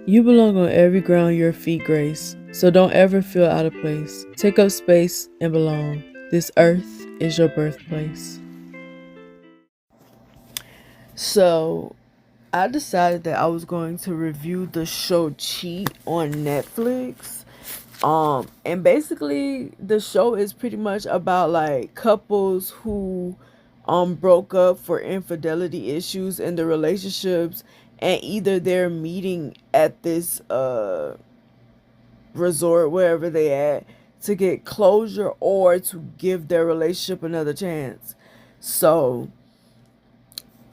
You belong on every ground your feet grace, so don't ever feel out of place. Take up space and belong. This earth is your birthplace. So, I decided that I was going to review the show Cheat on Netflix. And basically the show is pretty much about like couples who broke up for infidelity issues in the relationships, and either they're meeting at this resort wherever they at to get closure or to give their relationship another chance. So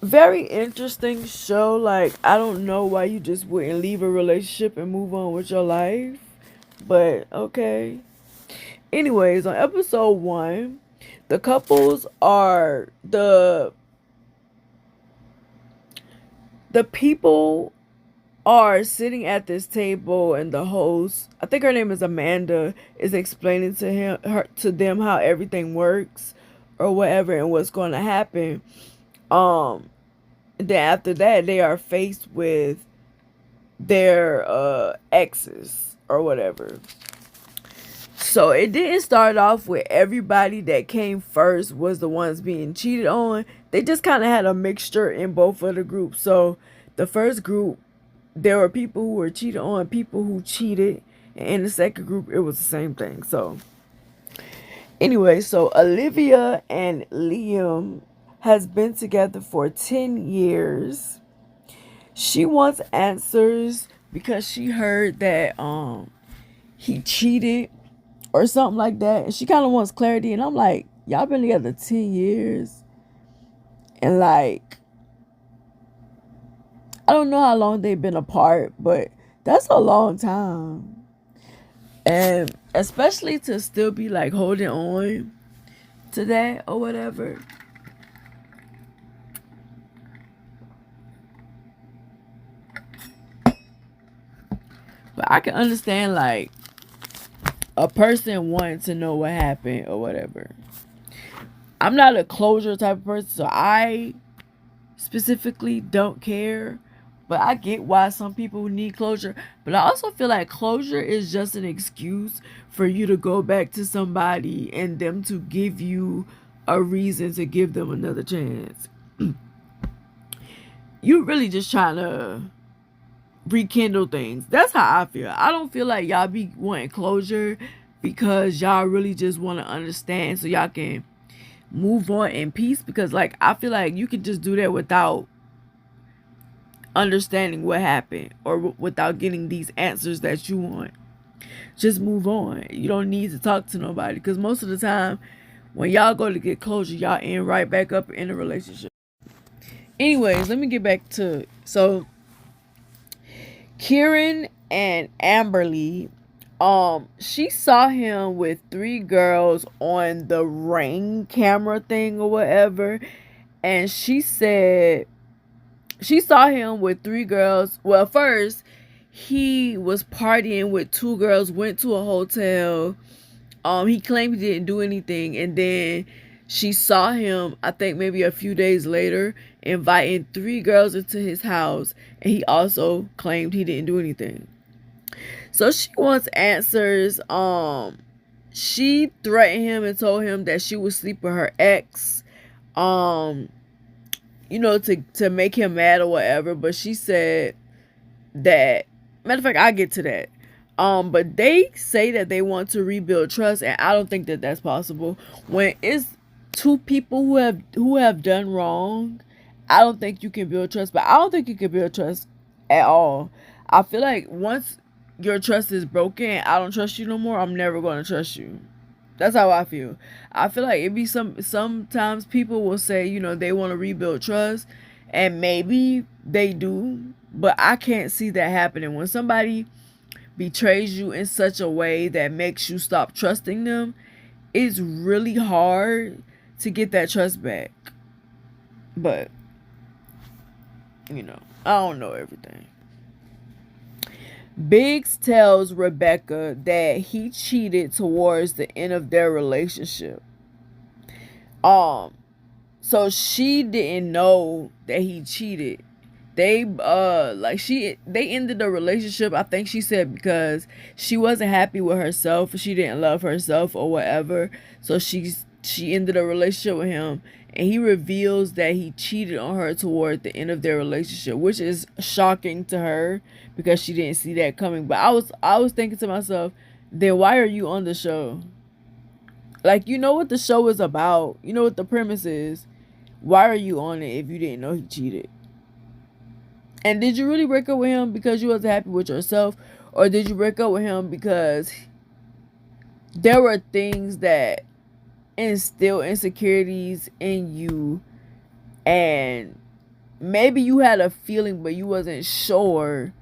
very interesting show. Like, I don't know why you just wouldn't leave a relationship and move on with your life, but okay. Anyways, on episode 1, the couples are the people are sitting at this table, and the host, I think her name is Amanda, is explaining to them how everything works or whatever and what's going to happen. Um then after that, they are faced with their exes or whatever. So it didn't start off with everybody that came first was the ones being cheated on. They just kind of had a mixture in both of the groups. So the first group, there were people who were cheated on, people who cheated, and in the second group, it was the same thing. So anyway, so Olivia and Liam has been together for 10 years. She wants answers because she heard that he cheated or something like that. And she kind of wants clarity. And I'm like, y'all been together 10 years. And like, I don't know how long they've been apart, but that's a long time. And especially to still be like holding on to that or whatever. But I can understand like a person wanting to know what happened or whatever. I'm not a closure type of person, so I specifically don't care. But I get why some people need closure. But I also feel like closure is just an excuse for you to go back to somebody and them to give you a reason to give them another chance. You really just trying to rekindle things. That's how I feel. I don't feel like y'all be wanting closure because y'all really just want to understand so y'all can move on in peace, because like I feel like you can just do that without understanding what happened or without getting these answers that you want. Just move on. You don't need to talk to nobody, because most of the time when y'all go to get closure, y'all end right back up in a relationship. Anyways, let me get back to Kieran and Amberly. She saw him with 3 girls on the Ring camera thing or whatever, and she said she saw him with 3 girls. Well, first he was partying with 2 girls, went to a hotel. He claimed he didn't do anything, and then she saw him, I think maybe a few days later, inviting 3 girls into his house, and he also claimed he didn't do anything. So she wants answers. She threatened him and told him that she would sleep with her ex. To make him mad or whatever. But she said that, matter of fact, I'll get to that. But they say that they want to rebuild trust, and I don't think that that's possible. When it's 2 people who have done wrong, I don't think you can build trust. But I don't think you can build trust at all. I feel like once your trust is broken, I don't trust you no more, I'm never going to trust you. That's how I feel. I feel like it be sometimes people will say, they want to rebuild trust, and maybe they do, but I can't see that happening. When somebody betrays you in such a way that makes you stop trusting them, it's really hard to get that trust back. But I don't know everything. Biggs tells Rebecca that he cheated towards the end of their relationship. So she didn't know that he cheated they ended the relationship. I think she said because she wasn't happy with herself, she didn't love herself or whatever. So she ended a relationship with him, and he reveals that he cheated on her toward the end of their relationship, which is shocking to her because she didn't see that coming. But I was thinking to myself, then why are you on the show? Like, you know what the show is about, you know what the premise is. Why are you on it if you didn't know he cheated? And did you really break up with him because you wasn't happy with yourself? Or did you break up with him because there were things that instill insecurities in you, and maybe you had a feeling but you wasn't sure,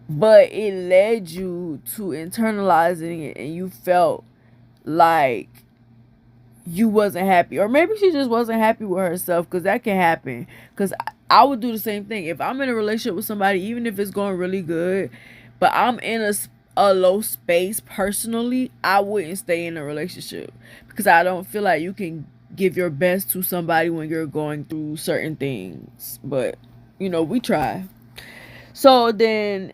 but it led you to internalizing it, and you felt like you wasn't happy, or maybe she just wasn't happy with herself, because that can happen. Because I would do the same thing if I'm in a relationship with somebody, even if it's going really good, but I'm in a low space personally. I wouldn't stay in a relationship because I don't feel like you can give your best to somebody when you're going through certain things. But we try. So then,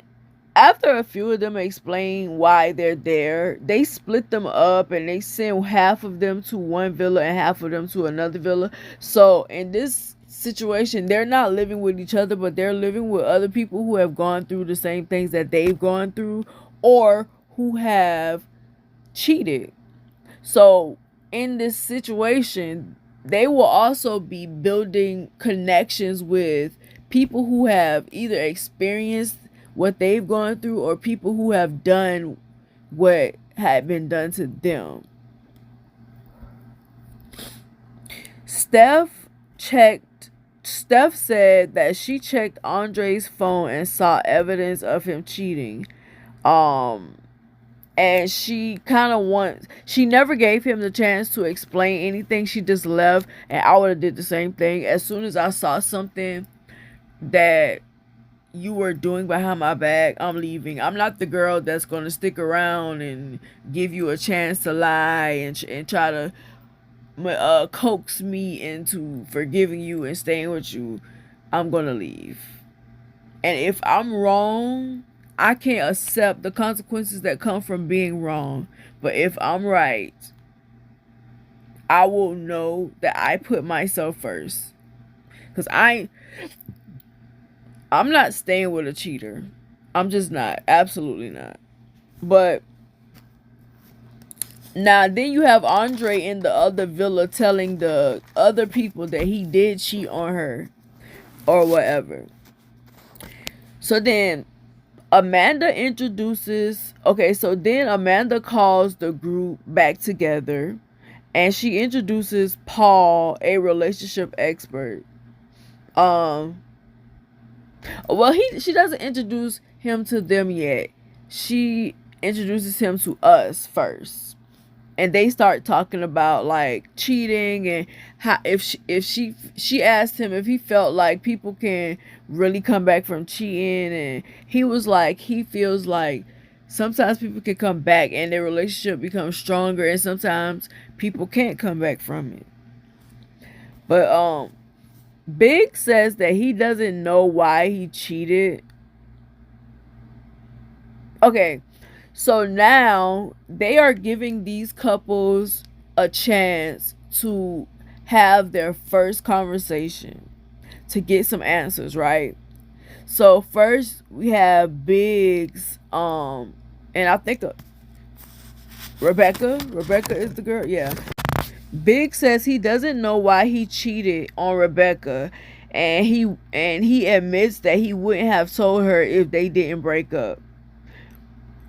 after a few of them explain why they're there, they split them up and they send half of them to one villa and half of them to another villa. So in this situation, they're not living with each other, but they're living with other people who have gone through the same things that they've gone through, or who have cheated. So in this situation, they will also be building connections with people who have either experienced what they've gone through, or people who have done what had been done to them. Steph said that she checked Andre's phone and saw evidence of him cheating. And she never gave him the chance to explain anything. She just left, and I would have did the same thing. As soon as I saw something that you were doing behind my back, I'm leaving. I'm not the girl that's going to stick around and give you a chance to lie and try to coax me into forgiving you and staying with you. I'm going to leave. And if I'm wrong, I can't accept the consequences that come from being wrong. But if I'm right, I will know that I put myself first. Because I'm not staying with a cheater. I'm just not. Absolutely not. But now then you have Andre in the other villa telling the other people that he did cheat on her or whatever. So then Amanda calls the group back together, and she introduces Paul, a relationship expert. She doesn't introduce him to them yet. She introduces him to us first, and they start talking about like cheating, and how if she asked him if he felt like people can really come back from cheating, and he was like he feels like sometimes people can come back and their relationship becomes stronger, and sometimes people can't come back from it. But Big says that he doesn't know why he cheated. Okay, so now they are giving these couples a chance to have their first conversation to get some answers, right? So first we have Big's and I think Rebecca is the girl. Yeah. Big says he doesn't know why he cheated on Rebecca, and he admits that he wouldn't have told her if they didn't break up.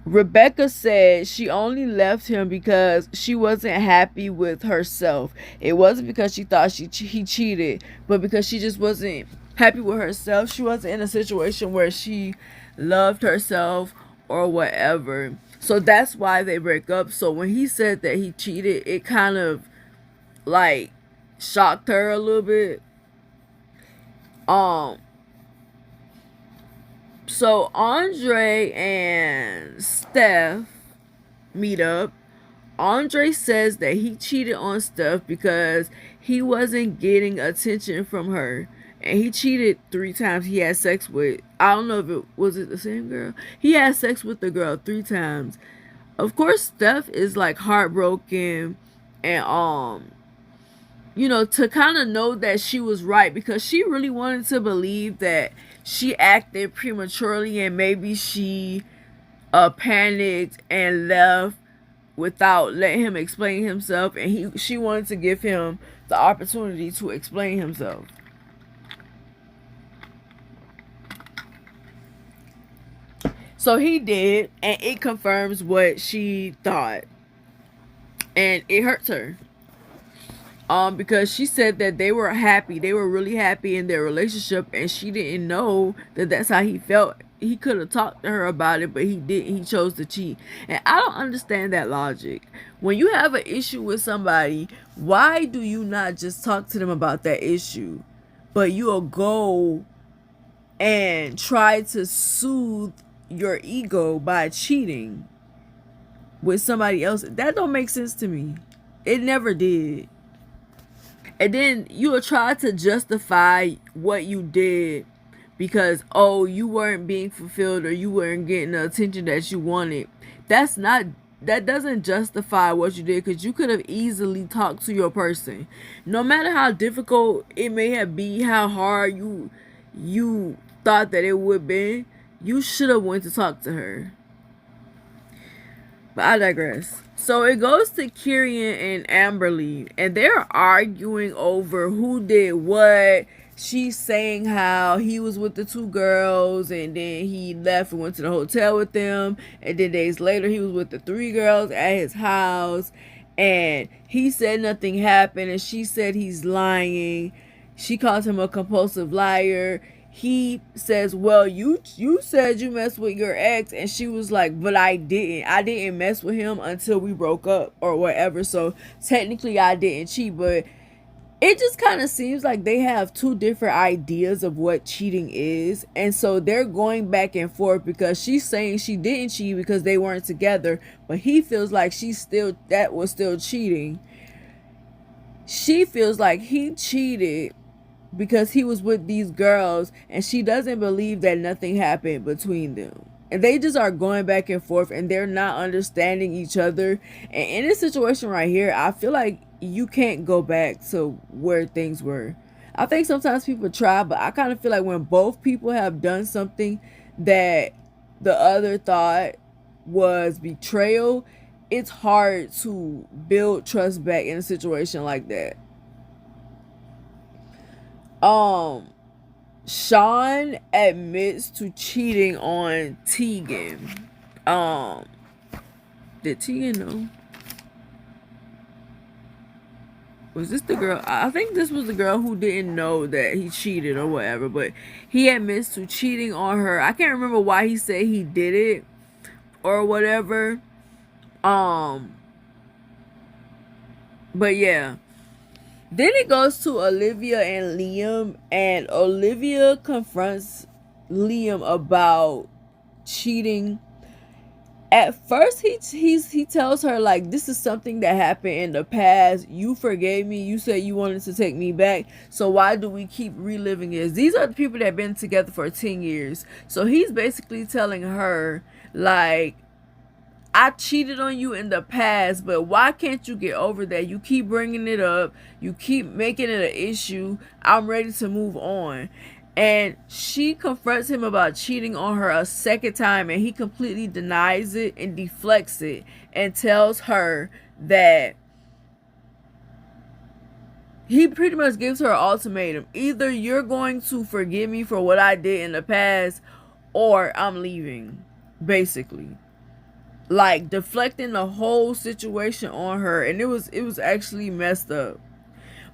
Rebecca said she only left him because she wasn't happy with herself. It wasn't because she thought he cheated, but because she just wasn't happy with herself. She wasn't in a situation where she loved herself or whatever. So that's why they break up. So when he said that he cheated, it kind of like shocked her a little bit. So Andre and Steph meet up. Andre says that he cheated on Steph because he wasn't getting attention from her, and he cheated 3 times. He had sex with, I don't know if it was it the same girl. He had sex with the girl 3 times. Of course, Steph is like heartbroken, and to kind of know that she was right, because she really wanted to believe that she acted prematurely, and maybe she panicked and left without letting him explain himself, and she wanted to give him the opportunity to explain himself. So he did, and it confirms what she thought, and it hurts her. Because she said that they were happy, they were really happy in their relationship, and she didn't know that that's how he felt. He could have talked to her about it, but he didn't. He chose to cheat, and I don't understand that logic. When you have an issue with somebody, why do you not just talk to them about that issue, but you'll go and try to soothe your ego by cheating with somebody else? That don't make sense to me. It never did. And then you will try to justify what you did because, oh, you weren't being fulfilled or you weren't getting the attention that you wanted. That doesn't justify what you did, because you could have easily talked to your person. No matter how difficult it may have been, how hard you thought that it would be, you should have went to talk to her. But I digress. So it goes to Kyrian and Amberly, and they're arguing over who did what. She's saying how he was with the 2 girls, and then he left and went to the hotel with them, and then days later he was with the 3 girls at his house, and he said nothing happened, and she said he's lying. She calls him a compulsive liar. He says, well, you said you messed with your ex, and she was like, but I didn't mess with him until we broke up or whatever, so technically I didn't cheat. But it just kind of seems like they have 2 different ideas of what cheating is, and so they're going back and forth, because she's saying she didn't cheat because they weren't together, but he feels like that was still cheating. She feels like he cheated because he was with these girls, and she doesn't believe that nothing happened between them. And they just are going back and forth, and they're not understanding each other. And in this situation right here, I feel like you can't go back to where things were. I think sometimes people try, but I kind of feel like when both people have done something that the other thought was betrayal, it's hard to build trust back in a situation like that. Sean admits to cheating on Tegan. Did Tegan know? Was this the girl? I think this was the girl who didn't know that he cheated or whatever, but he admits to cheating on her. I can't remember why he said he did it or whatever. But yeah. Then it goes to Olivia and Liam, and Olivia confronts Liam about cheating. At first, he tells her, like, this is something that happened in the past. You forgave me. You said you wanted to take me back. So why do we keep reliving this? These are the people that have been together for 10 years. So he's basically telling her, like, I cheated on you in the past, but why can't you get over that? You keep bringing it up. You keep making it an issue. I'm ready to move on. And she confronts him about cheating on her a second time, and he completely denies it and deflects it and tells her that he pretty much gives her an ultimatum. Either you're going to forgive me for what I did in the past, or I'm leaving, basically. Like, deflecting the whole situation on her, and it was actually messed up.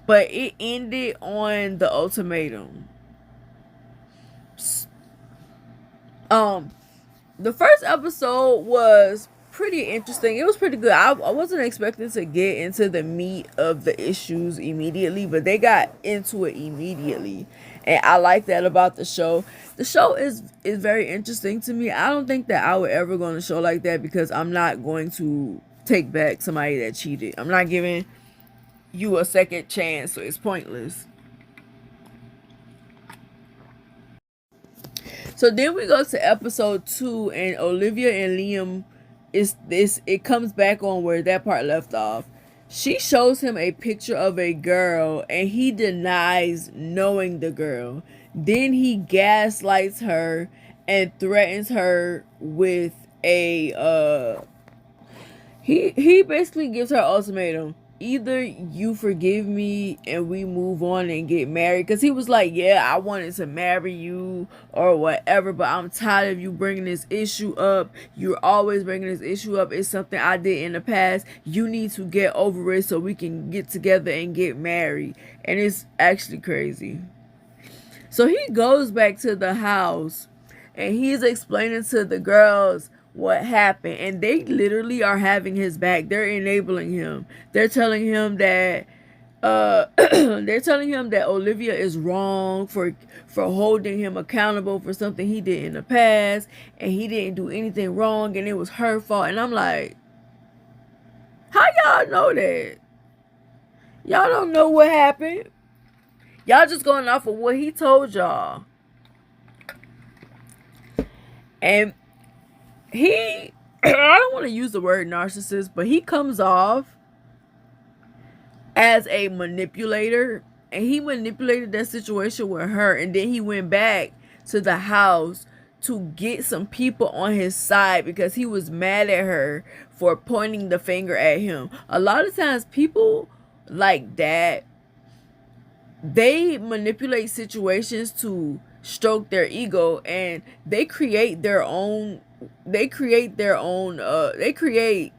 But it ended on the ultimatum. The first episode was pretty interesting. It was pretty good. I wasn't expecting to get into the meat of the issues immediately, but they got into it immediately. And I like that about the show. The show is very interesting to me. I don't think that I would ever go on a show like that, because I'm not going to take back somebody that cheated. I'm not giving you a second chance, so it's pointless. So then we go to episode 2, and Olivia and Liam is this. It comes back on where that part left off. She shows him a picture of a girl, and he denies knowing the girl. Then he gaslights her and threatens her with a he basically gives her ultimatum: either you forgive me and we move on and get married, because he was like, yeah, I wanted to marry you or whatever, but I'm tired of you bringing this issue up. You're always bringing this issue up. It's something I did in the past. You need to get over it so we can get together and get married. And it's actually crazy. So he goes back to the house and he's explaining to the girls what happened, and they literally are having his back. They're enabling him. They're telling him that they're telling him that Olivia is wrong for holding him accountable for something he did in the past, and he didn't do anything wrong and it was her fault. And I'm like, how y'all know that? Y'all don't know what happened. Y'all just going off of what he told y'all. And he, I don't want to use the word narcissist, but he comes off as a manipulator, and he manipulated that situation with her, and then he went back to the house to get some people on his side because he was mad at her for pointing the finger at him. A lot of times people like that, they manipulate situations to stroke their ego, and they create their own reality,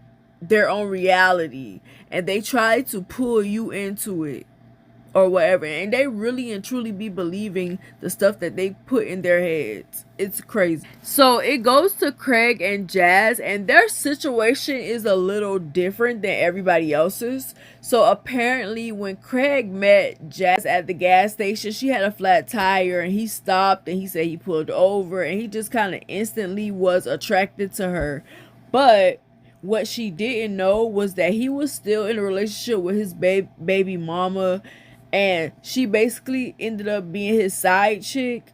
and they try to pull you into it or whatever, and they really and truly be believing the stuff that they put in their heads. It's crazy. So it goes to Craig and Jazz, and their situation is a little different than everybody else's. So apparently when Craig met Jazz at the gas station, she had a flat tire, and he stopped and he said he pulled over, and he just kind of instantly was attracted to her. But what she didn't know was that he was still in a relationship with his baby mama, and she basically ended up being his side chick.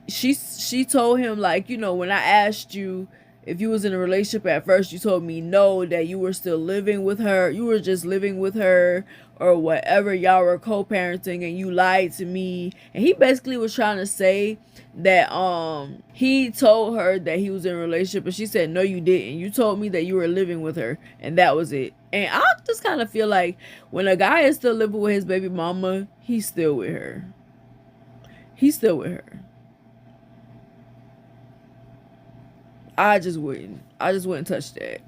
She told him, like, you know, when I asked you if you was in a relationship at first, you told me no, that you were still living with her. You were just living with her or whatever. Y'all were co-parenting, and you lied to me. And he basically was trying to say that he told her that he was in a relationship, and she said, no, you didn't. You told me that you were living with her, and that was it. And I just kind of feel like when a guy is still living with his baby mama, he's still with her. He's still with her. I just wouldn't touch that.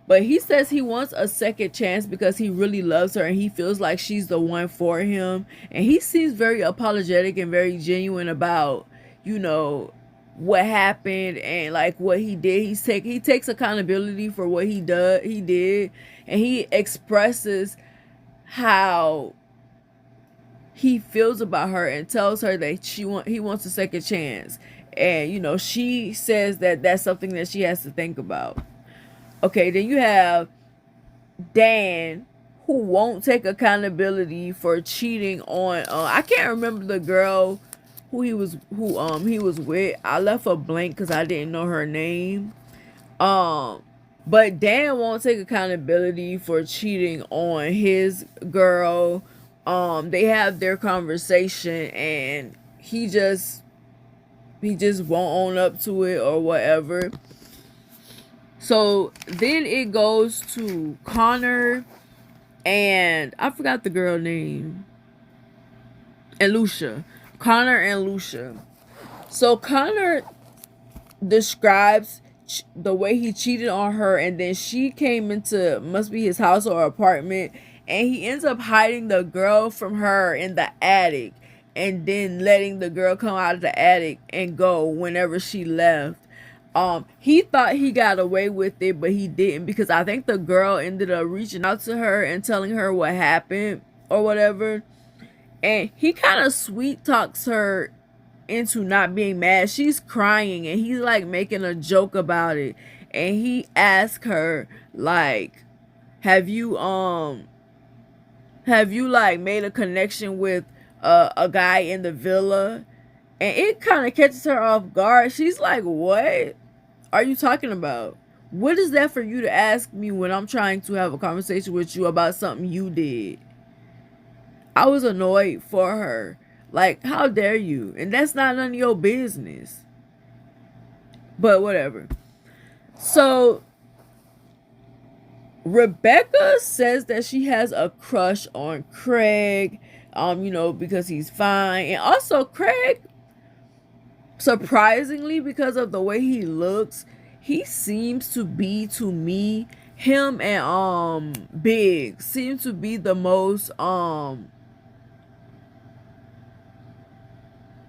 But he says he wants a second chance because he really loves her, and he feels like she's the one for him. And he seems very apologetic and very genuine about, you know, what happened and like what he did. He takes accountability for what he did, and he expresses how he feels about her and tells her that he wants a second chance. And you know, she says that that's something that she has to think about. Okay, then you have Dan, who won't take accountability for cheating on I can't remember the girl who he was with. I left a blank because I didn't know her name. But Dan won't take accountability for cheating on his girl. They have their conversation, and he just won't own up to it or whatever. So then it goes to Connor and I forgot the girl name. And Lucia. Connor and Lucia. So Connor describes the way he cheated on her, and then she came into, must be his house or apartment, and he ends up hiding the girl from her in the attic, and then letting the girl come out of the attic and go whenever she left. He thought he got away with it, but he didn't, because I think the girl ended up reaching out to her and telling her what happened or whatever. And he kind of sweet talks her into not being mad. She's crying, and he's like making a joke about it. And he asks her, like, have you like made a connection with a guy in the villa? And it kind of catches her off guard. She's like, what are you talking about? What is that for you to ask me when I'm trying to have a conversation with you about something you did? I was annoyed for her. Like, how dare you? And that's not none of your business. But whatever. So Rebecca says that she has a crush on Craig, because he's fine. And also Craig, surprisingly, because of the way he looks, he seems to be, to me, him and Big seem to be the most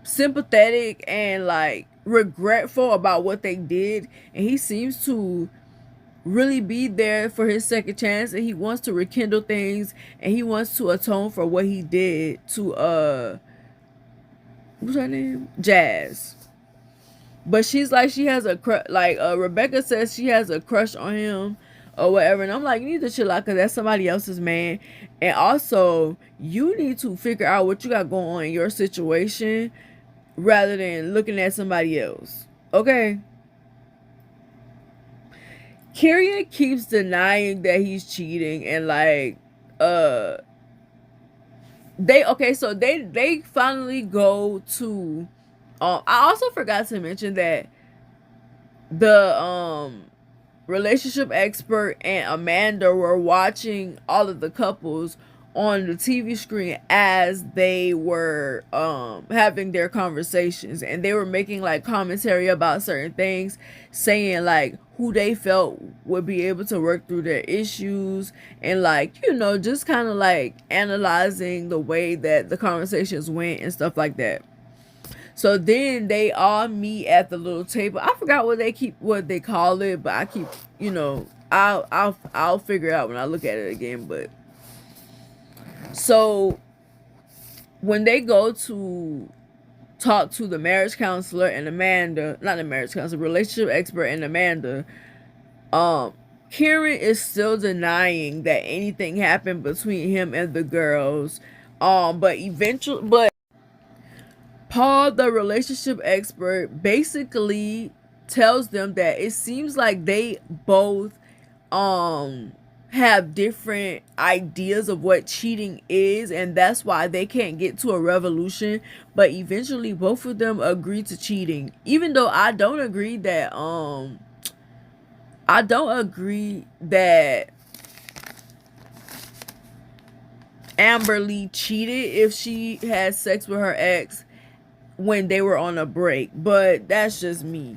sympathetic and like regretful about what they did, and he seems to really be there for his second chance, and he wants to rekindle things, and he wants to atone for what he did to what's her name, Jazz. But she's like, she has a Rebecca says she has a crush on him or whatever, and I'm like, you need to chill out because that's somebody else's man. And also you need to figure out what you got going on in your situation rather than looking at somebody else. Okay. Kyrian keeps denying that he's cheating, and like they finally go to I also forgot to mention that the relationship expert and Amanda were watching all of the couples on the TV screen as they were having their conversations, and they were making like commentary about certain things, saying like who they felt would be able to work through their issues, and like, just kind of like analyzing the way that the conversations went and stuff like that. So then they all meet at the little table. I forgot what they call it, but I keep, I'll figure it out when I look at it again. But so when they go to talk to the marriage counselor and Amanda, not the marriage counselor, relationship expert and Amanda, Karen is still denying that anything happened between him and the girls. But Paul, the relationship expert, basically tells them that it seems like they both have different ideas of what cheating is, and that's why they can't get to a resolution. But eventually both of them agree to cheating, even though I don't agree that Amber Lee cheated if she had sex with her ex when they were on a break. But that's just me.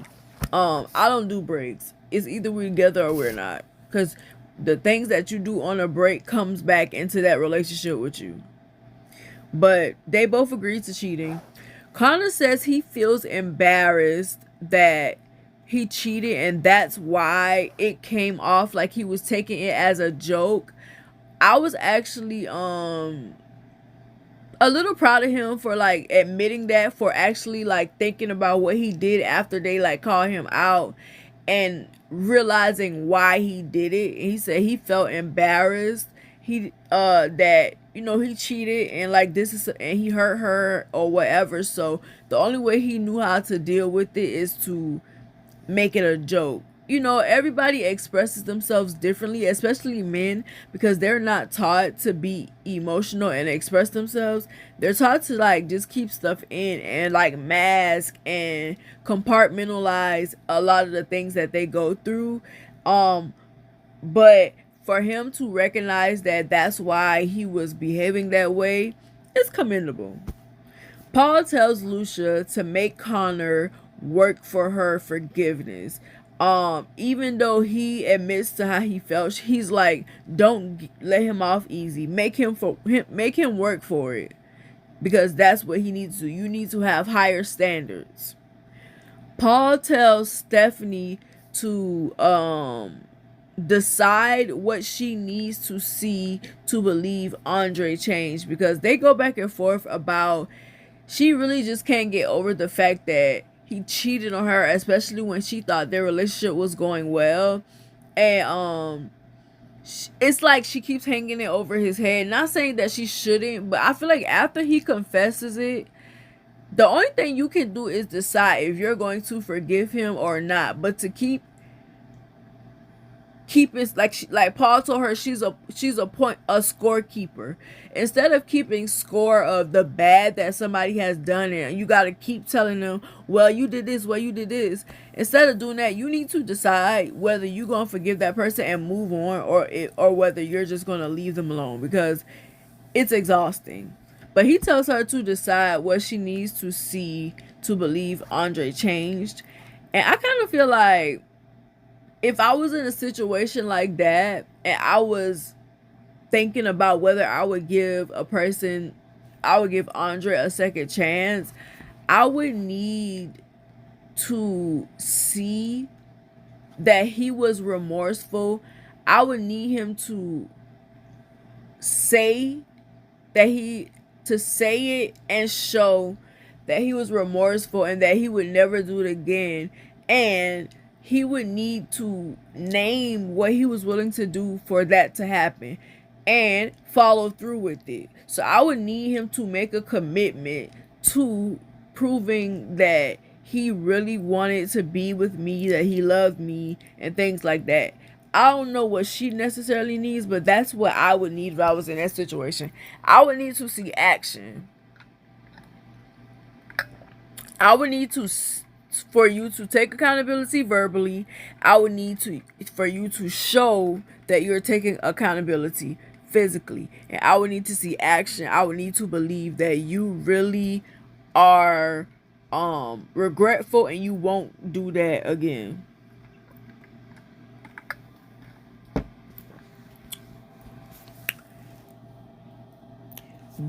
I don't do breaks. It's either we're together or we're not, because the things that you do on a break comes back into that relationship with you. But they both agreed to cheating. Connor says he feels embarrassed that he cheated, and that's why it came off like he was taking it as a joke. I was actually a little proud of him for like admitting that, for actually like thinking about what he did after they like called him out and realizing why he did it. He said he felt embarrassed, that he cheated, and like and he hurt her or whatever. So the only way he knew how to deal with it is to make it a joke. Everybody expresses themselves differently, especially men, because they're not taught to be emotional and express themselves. They're taught to like just keep stuff in and like mask and compartmentalize a lot of the things that they go through. But for him to recognize that that's why he was behaving that way, it's commendable. Paul tells Lucia to make Connor work for her forgiveness. Even though he admits to how he felt, he's like, don't let him off easy. Make him work for it, because that's what he needs to. You need to have higher standards. Paul tells Stephanie to decide what she needs to see to believe Andre changed, because they go back and forth about, she really just can't get over the fact that he cheated on her, especially when she thought their relationship was going well. And it's like she keeps hanging it over his head. Not saying that she shouldn't, but I feel like after he confesses it, The only thing you can do is decide if you're going to forgive him or not. But to keep it like Paul told her, she's a scorekeeper. Instead of keeping score of the bad that somebody has done, and you got to keep telling them, well, you did this, well, you did this. Instead of doing that, you need to decide whether you're gonna forgive that person and move on, or whether you're just gonna leave them alone, because it's exhausting. But he tells her to decide what she needs to see to believe Andre changed. And I kind of feel like if I was in a situation like that and I was thinking about whether I would give Andre a second chance, I would need to see that he was remorseful. I would need him to say say it and show that he was remorseful and that he would never do it again. And he would need to name what he was willing to do for that to happen and follow through with it. So I would need him to make a commitment to proving that he really wanted to be with me, that he loved me, and things like that. I don't know what she necessarily needs, but that's what I would need if I was in that situation. I would need to see action. I would need to for you to take accountability verbally. I would need for you to show that you're taking accountability physically, and I would need to see action. I would need to believe that you really are regretful and you won't do that again.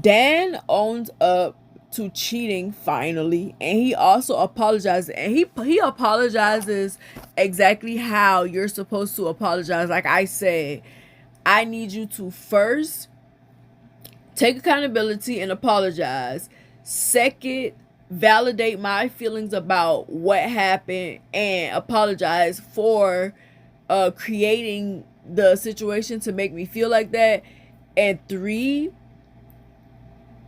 Dan owns up to cheating finally, and he also apologizes, and he apologizes exactly how you're supposed to apologize. Like I said, I need you to first take accountability and apologize. Second, validate my feelings about what happened and apologize for creating the situation to make me feel like that. And 3,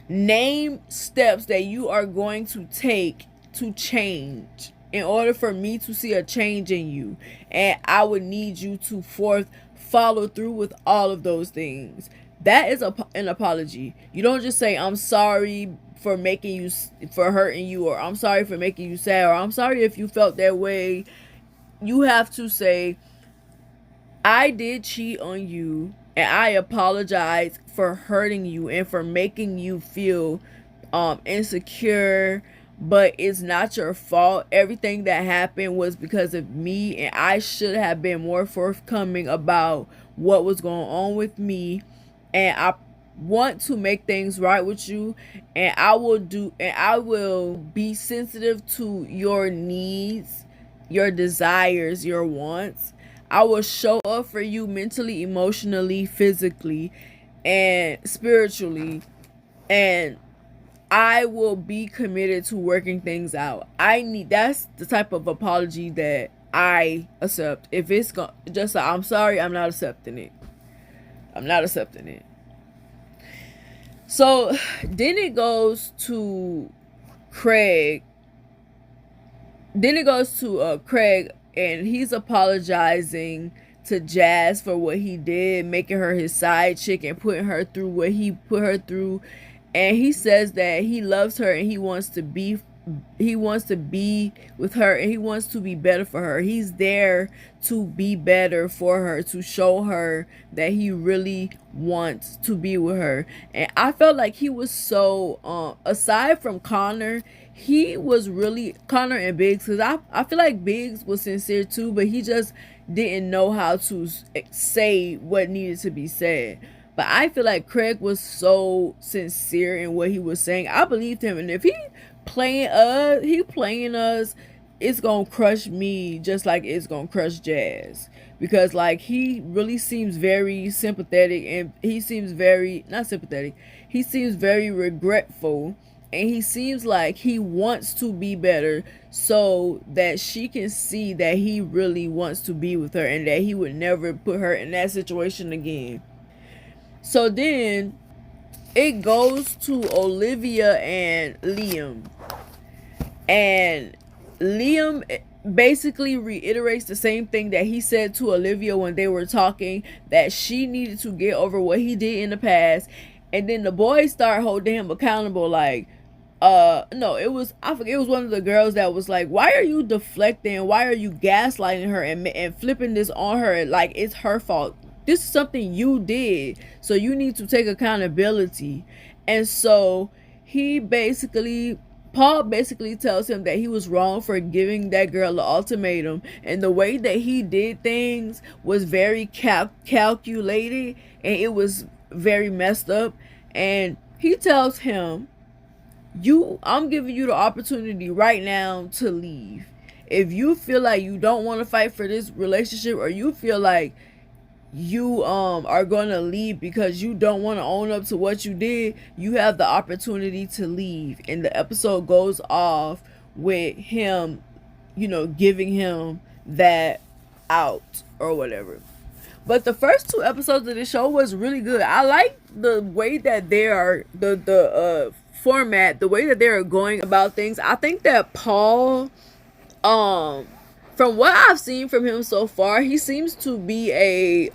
name steps that you are going to take to change in order for me to see a change in you. And I would need you to follow through with all of those things. That is an apology. You don't just say, I'm sorry for hurting you, or I'm sorry for making you sad, or I'm sorry if you felt that way. You have to say, I did cheat on you, and I apologize for hurting you and for making you feel insecure, but it's not your fault. Everything that happened was because of me, and I should have been more forthcoming about what was going on with me, and I want to make things right with you, and I will be sensitive to your needs, your desires, your wants. I will show up for you mentally, emotionally, physically, and spiritually, and I will be committed to working things out. That's the type of apology that I accept. If it's just like, I'm sorry, I'm not accepting it. I'm not accepting it. So then it goes to Craig. Craig, and he's apologizing to Jazz for what he did, making her his side chick and putting her through what he put her through. And he says that he loves her and he wants to be with her, and he wants to be better for her. He's there to be better for her, to show her that he really wants to be with her. And I felt like he was so aside from Connor, he was really Connor and Biggs, because I feel like Biggs was sincere too, but he just didn't know how to say what needed to be said. But I feel like Craig was so sincere in what he was saying. I believed him, and if he playing us, it's gonna crush me just like it's gonna crush Jazz, because like he really seems very sympathetic, and he seems very not sympathetic. He seems very regretful, and he seems like he wants to be better so that she can see that he really wants to be with her and that he would never put her in that situation again. So then it goes to Olivia and Liam. And Liam basically reiterates the same thing that he said to Olivia when they were talking, that she needed to get over what he did in the past. And then the boys start holding him accountable, like, no, it was, I forget, it was one of the girls that was like, why are you deflecting, why are you gaslighting her and flipping this on her like it's her fault? This is something you did, so you need to take accountability. And so Paul basically tells him that he was wrong for giving that girl an ultimatum, and the way that he did things was very calculated, and it was very messed up. And he tells him, I'm giving you the opportunity right now to leave. If you feel like you don't want to fight for this relationship, or you feel like you are gonna leave because you don't want to own up to what you did, you have the opportunity to leave. And the episode goes off with him, giving him that out or whatever. But the first 2 episodes of the show was really good. I like the way that they are, the format, the way that they're going about things. I think that Paul, from what I've seen from him so far, he seems to be a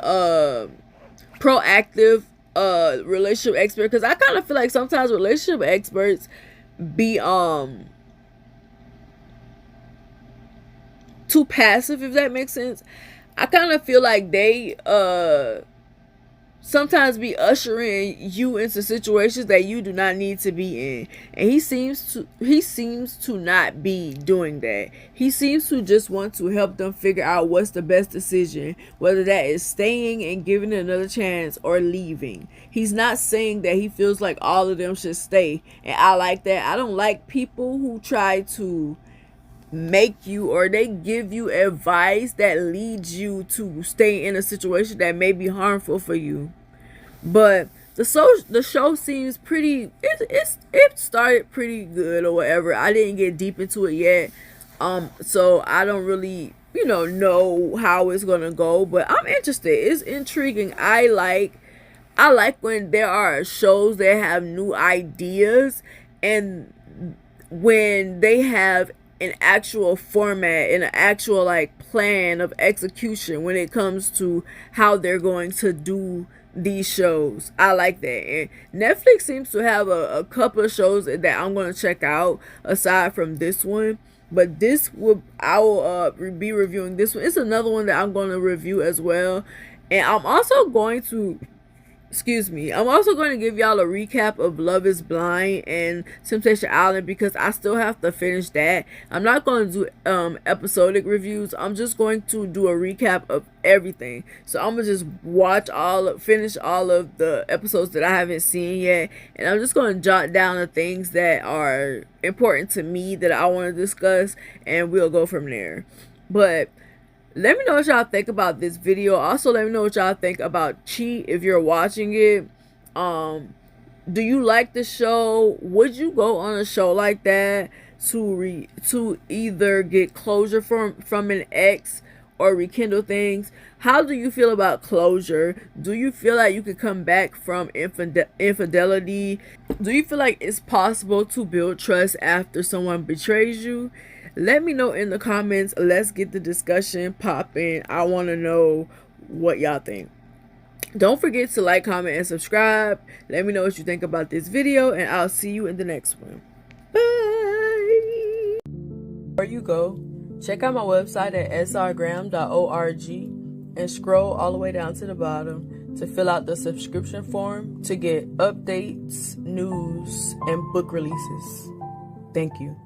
proactive relationship expert, because I kind of feel like sometimes relationship experts be too passive, if that makes sense. I kind of feel like they sometimes be ushering you into situations that you do not need to be in. And he seems to not be doing that. He seems to just want to help them figure out what's the best decision, whether that is staying and giving it another chance or leaving. He's not saying that he feels like all of them should stay, and I like that. I don't like people who try to make you, or they give you advice that leads you to stay in a situation that may be harmful for you. But the show seems pretty, it started pretty good or whatever. I didn't get deep into it yet, so I don't really know how it's gonna go, but I'm interested. It's intriguing. I like when there are shows that have new ideas, and when they have an actual format and an actual like plan of execution when it comes to how they're going to do these shows. I like that. And Netflix seems to have a couple of shows that I'm going to check out aside from this one. But I will be reviewing this one. It's another one that I'm going to review as well. And I'm also going to give y'all a recap of Love is Blind and Temptation Island, because I still have to finish that. I'm not going to do episodic reviews. I'm just going to do a recap of everything. So I'm going to just finish all of the episodes that I haven't seen yet, and I'm just going to jot down the things that are important to me that I want to discuss, and we'll go from there. But let me know what y'all think about this video. Also, let me know what y'all think about Cheat if you're watching it. Do you like the show? Would you go on a show like that to either get closure from an ex or rekindle things? How do you feel about closure? Do you feel like you could come back from infidelity? Do you feel like it's possible to build trust after someone betrays you? Let me know in the comments. Let's get the discussion popping. I want to know what y'all think. Don't forget to like, comment, and subscribe. Let me know what you think about this video, and I'll see you in the next one. Bye. Before you go, check out my website at srgrahamwrites.org and scroll all the way down to the bottom to fill out the subscription form to get updates, news, and book releases. Thank you.